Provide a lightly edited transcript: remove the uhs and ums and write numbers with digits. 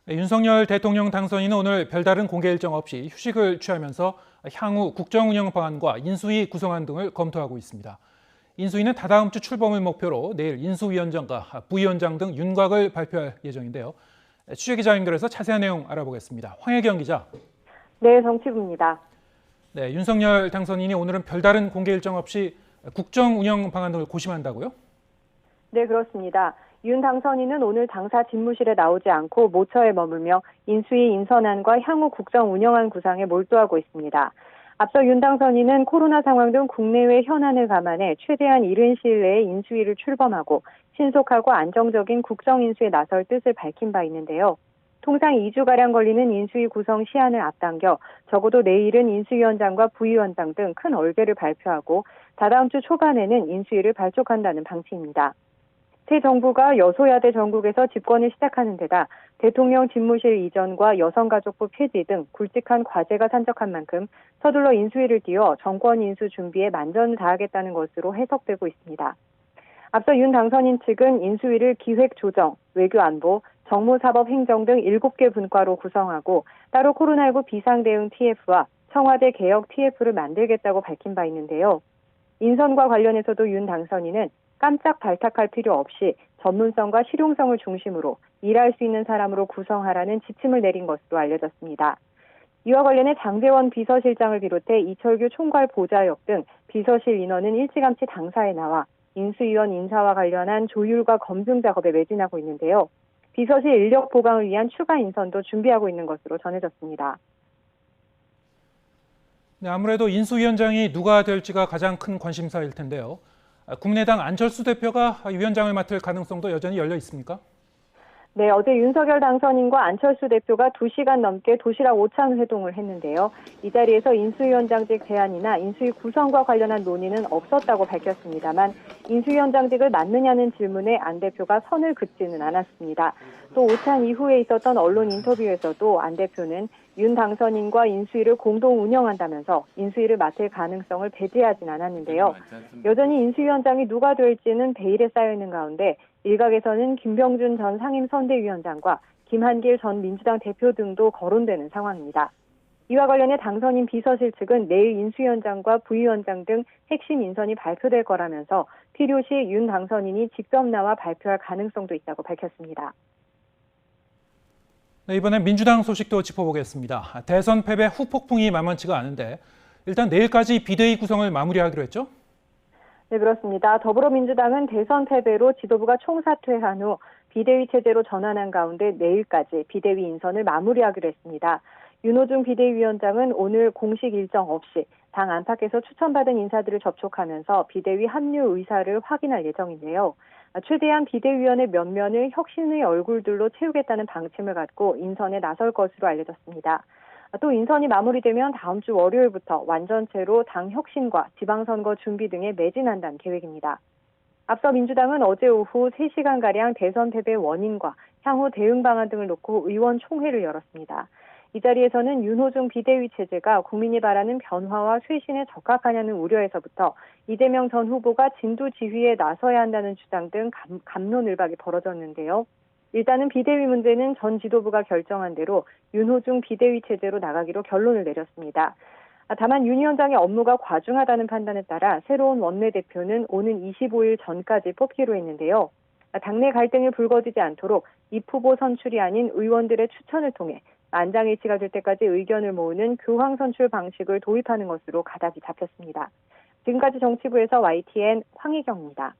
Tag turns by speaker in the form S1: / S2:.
S1: 네, 윤석열 대통령 당선인은 오늘 별다른 공개 일정 없이 휴식을 취하면서 향후 국정 운영 방안과 인수위 구성안 등을 검토하고 있습니다. 인수위는 다다음 주 출범을 목표로 내일 인수위원장과 부위원장 등 윤곽을 발표할 예정인데요. 취재기자 연결해서 자세한 내용 알아보겠습니다. 황혜경 기자.
S2: 네, 정치부입니다.
S1: 네, 윤석열 당선인이 오늘은 별다른 공개 일정 없이 국정 운영 방안 등을 고심한다고요?
S2: 네, 그렇습니다. 윤 당선인은 오늘 당사 집무실에 나오지 않고 모처에 머물며 인수위 인선안과 향후 국정 운영안 구상에 몰두하고 있습니다. 앞서 윤 당선인은 코로나 상황 등 국내외 현안을 감안해 최대한 이른 시일 내에 인수위를 출범하고 신속하고 안정적인 국정 인수에 나설 뜻을 밝힌 바 있는데요. 통상 2주가량 걸리는 인수위 구성 시한을 앞당겨 적어도 내일은 인수위원장과 부위원장 등 큰 얼개를 발표하고 다다음 주 초반에는 인수위를 발족한다는 방침입니다. 새 정부가 여소야대 전국에서 집권을 시작하는 데다 대통령 집무실 이전과 여성가족부 폐지 등 굵직한 과제가 산적한 만큼 서둘러 인수위를 띄워 정권 인수 준비에 만전을 다하겠다는 것으로 해석되고 있습니다. 앞서 윤 당선인 측은 인수위를 기획조정, 외교안보, 정무사법 행정 등 7개 분과로 구성하고 따로 코로나19 비상대응 TF와 청와대 개혁 TF를 만들겠다고 밝힌 바 있는데요. 인선과 관련해서도 윤 당선인은 깜짝 발탁할 필요 없이 전문성과 실용성을 중심으로 일할 수 있는 사람으로 구성하라는 지침을 내린 것으로 알려졌습니다. 이와 관련해 장제원 비서실장을 비롯해 이철규 총괄 보좌역 등 비서실 인원은 일찌감치 당사에 나와 인수위원 인사와 관련한 조율과 검증 작업에 매진하고 있는데요. 비서실 인력 보강을 위한 추가 인선도 준비하고 있는 것으로 전해졌습니다.
S1: 네, 아무래도 인수위원장이 누가 될지가 가장 큰 관심사일 텐데요. 국민의당 안철수 대표가 위원장을 맡을 가능성도 여전히 열려 있습니까?
S2: 네, 어제 윤석열 당선인과 안철수 대표가 2시간 넘게 도시락 오찬 회동을 했는데요. 이 자리에서 인수위원장직 제안이나 인수위 구성과 관련한 논의는 없었다고 밝혔습니다만 인수위원장직을 맡느냐는 질문에 안 대표가 선을 긋지는 않았습니다. 또 오찬 이후에 있었던 언론 인터뷰에서도 안 대표는 윤 당선인과 인수위를 공동 운영한다면서 인수위를 맡을 가능성을 배제하진 않았는데요. 여전히 인수위원장이 누가 될지는 베일에 쌓여있는 가운데 일각에서는 김병준 전 상임선대위원장과 김한길 전 민주당 대표 등도 거론되는 상황입니다. 이와 관련해 당선인 비서실 측은 내일 인수위원장과 부위원장 등 핵심 인선이 발표될 거라면서 필요시 윤 당선인이 직접 나와 발표할 가능성도 있다고 밝혔습니다.
S1: 네, 이번엔 민주당 소식도 짚어보겠습니다. 대선 패배 후폭풍이 만만치가 않은데 일단 내일까지 비대위 구성을 마무리하기로 했죠?
S2: 네, 그렇습니다. 더불어민주당은 대선 패배로 지도부가 총사퇴한 후 비대위 체제로 전환한 가운데 내일까지 비대위 인선을 마무리하기로 했습니다. 윤호중 비대위원장은 오늘 공식 일정 없이 당 안팎에서 추천받은 인사들을 접촉하면서 비대위 합류 의사를 확인할 예정인데요. 최대한 비대위원의 면면을 혁신의 얼굴들로 채우겠다는 방침을 갖고 인선에 나설 것으로 알려졌습니다. 또 인선이 마무리되면 다음 주 월요일부터 완전체로 당 혁신과 지방선거 준비 등에 매진한다는 계획입니다. 앞서 민주당은 어제 오후 3시간가량 대선 패배 원인과 향후 대응 방안 등을 놓고 의원총회를 열었습니다. 이 자리에서는 윤호중 비대위 체제가 국민이 바라는 변화와 쇄신에 적합하냐는 우려에서부터 이재명 전 후보가 진두 지휘에 나서야 한다는 주장 등 갑론을박이 벌어졌는데요. 일단은 비대위 문제는 전 지도부가 결정한 대로 윤호중 비대위 체제로 나가기로 결론을 내렸습니다. 다만 윤 위원장의 업무가 과중하다는 판단에 따라 새로운 원내대표는 오는 25일 전까지 뽑기로 했는데요. 당내 갈등이 불거지지 않도록 입 후보 선출이 아닌 의원들의 추천을 통해 만장일치가 될 때까지 의견을 모으는 교황 선출 방식을 도입하는 것으로 가닥이 잡혔습니다. 지금까지 정치부에서 YTN 황희경입니다.